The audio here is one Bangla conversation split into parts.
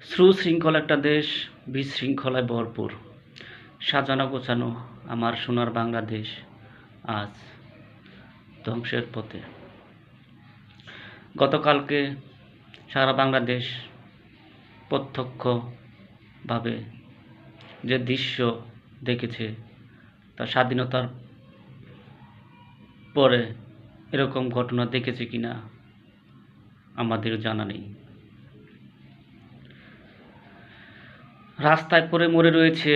সুশৃঙ্খল একটা দেশ বিশৃঙ্খলায় ভরপুর। সাজানো গোছানো আমার সোনার বাংলাদেশ আজ ধ্বংসের পথে। গতকালকে সারা বাংলাদেশ প্রত্যক্ষভাবে যে দৃশ্য দেখেছে তা স্বাধীনতার পরে এরকম ঘটনা দেখেছে কিনা আমাদের জানা নেই। রাস্তায় পড়ে মরে রয়েছে,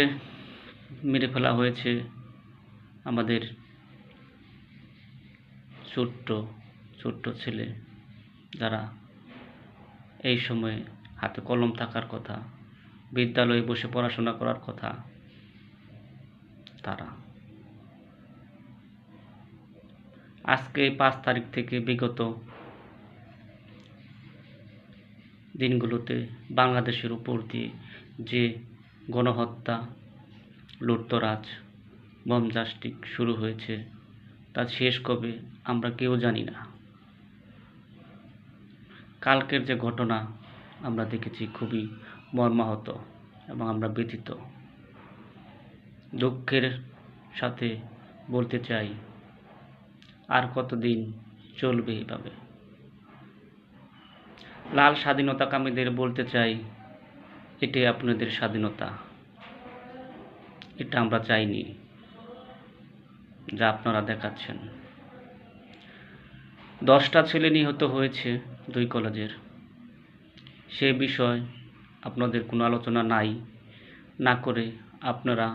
মেরে ফেলা হয়েছে আমাদের ছোট্ট ছোট্ট ছেলে, যারা এই সময়ে হাতে কলম থাকার কথা, বিদ্যালয়ে বসে পড়াশোনা করার কথা, তারা আজকে 5 তারিখ থেকে বিগত দিনগুলোতে বাংলাদেশের উপর দিয়ে যে গণহত্যা, লুটতরাজ, বোমজাস্টিক শুরু হয়েছে, তা শেষ কবে আমরা কেউ জানি না। কালকের যে ঘটনা আমরা দেখেছি খুবই মর্মাহত এবং আমরা ব্যথিত। দুঃখের সাথে বলতে চাই, আর কতদিন চলবে এভাবে? লাল স্বাধীনতাকামীদের বলতে চাই, এটাই আপনাদের স্বাধীনতা, এটা আমরা চাইনি যা আপনারা দেখাচ্ছেন। 10টা ছেলে নিহত হয়েছে 2 কলেজের, সে বিষয় আপনাদের কোনো আলোচনা না করে আপনারা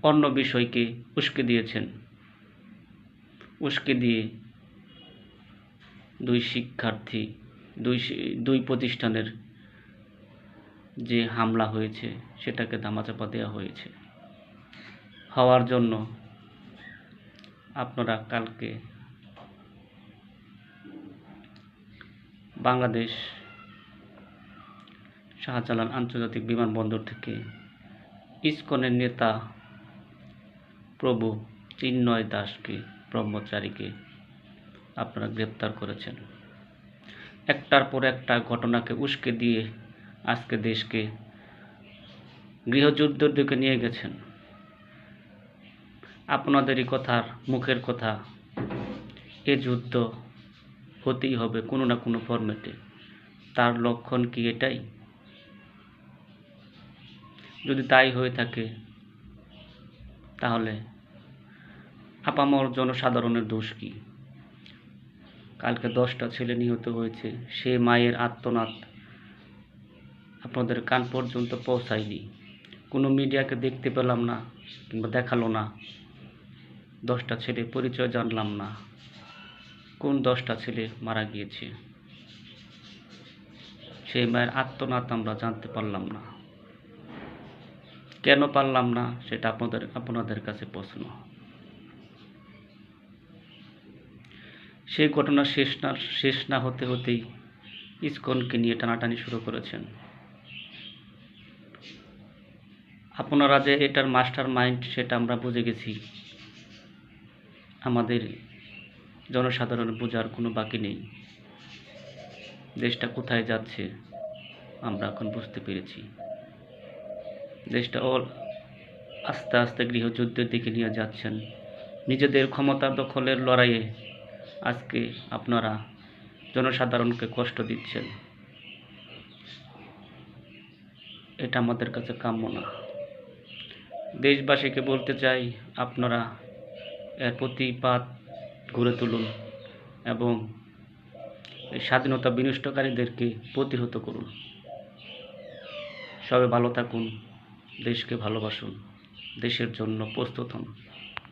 অন্য বিষয়কে উস্কে দিয়েছেন। উস্কে দিয়ে 2 শিক্ষার্থী, 2 প্রতিষ্ঠানের যে হামলা হয়েছে সেটাকে ধামাচাপা দেওয়া হয়েছে। হওয়ার জন্য আপনারা কালকে বাংলাদেশ শাহজালাল আন্তর্জাতিক বিমানবন্দর থেকে ইসকনের নেতা প্রভু চিন্ময় দাসকে, ব্রহ্মচারীকে আপনারা গ্রেপ্তার করেছেন। একটার পর একটা ঘটনাকে উস্কে দিয়ে আজকে দেশকে গৃহযুদ্ধের দিকে নিয়ে গেছেন। আপনাদেরই কথার মুখের কথা, এ যুদ্ধ হতেই হবে কোনো না কোনো ফরম্যাটে। তার লক্ষণ কি এটাই? যদি তাই হয়ে থাকে তাহলে আপামর জনসাধারণের দোষ কি? কালকে 10টা ছেলে নিহত হয়েছে, সে মায়ের আর্তনাদ আপনাদের কান পর্যন্ত পৌঁছায়নি। কোনো মিডিয়াকে দেখতে পেলাম না কিংবা দেখালো না। 10টা ছেলে পরিচয় জানলাম না, কোন 10টা ছেলে মারা গিয়েছে সেই মায়ের আর্তনাদ আমরা জানতে পারলাম না। কেন পারলাম না সেটা আপনাদের কাছে প্রশ্ন। সেই ঘটনা শেষ না হতে হতেই ইসকনকে নিয়ে টানাটানি শুরু করেছেন। আপনারা যে এটার মাস্টার মাইন্ড সেটা আমরা বুঝে গেছি, আমাদের জনসাধারণ বোঝার কোনো বাকি নেই। দেশটা কোথায় যাচ্ছে আমরা এখন বুঝতে পেরেছি। দেশটা আস্তে আস্তে গৃহযুদ্ধের দিকে নিয়ে যাচ্ছেন। নিজেদের ক্ষমতা দখলের লড়াইয়ে আজকে আপনারা জনসাধারণকে কষ্ট দিচ্ছেন, এটা আমাদের কাছে কাম্য না। দেশবাসীকে বলতে চাই, আপনারা এর প্রতিবাদ গড়ে তুলুন এবং এই স্বাধীনতা বিনষ্টকারীদেরকে প্রতিহত করুন। সবাই ভালো থাকুন, দেশকে ভালোবাসুন, দেশের জন্য প্রস্তুত হন।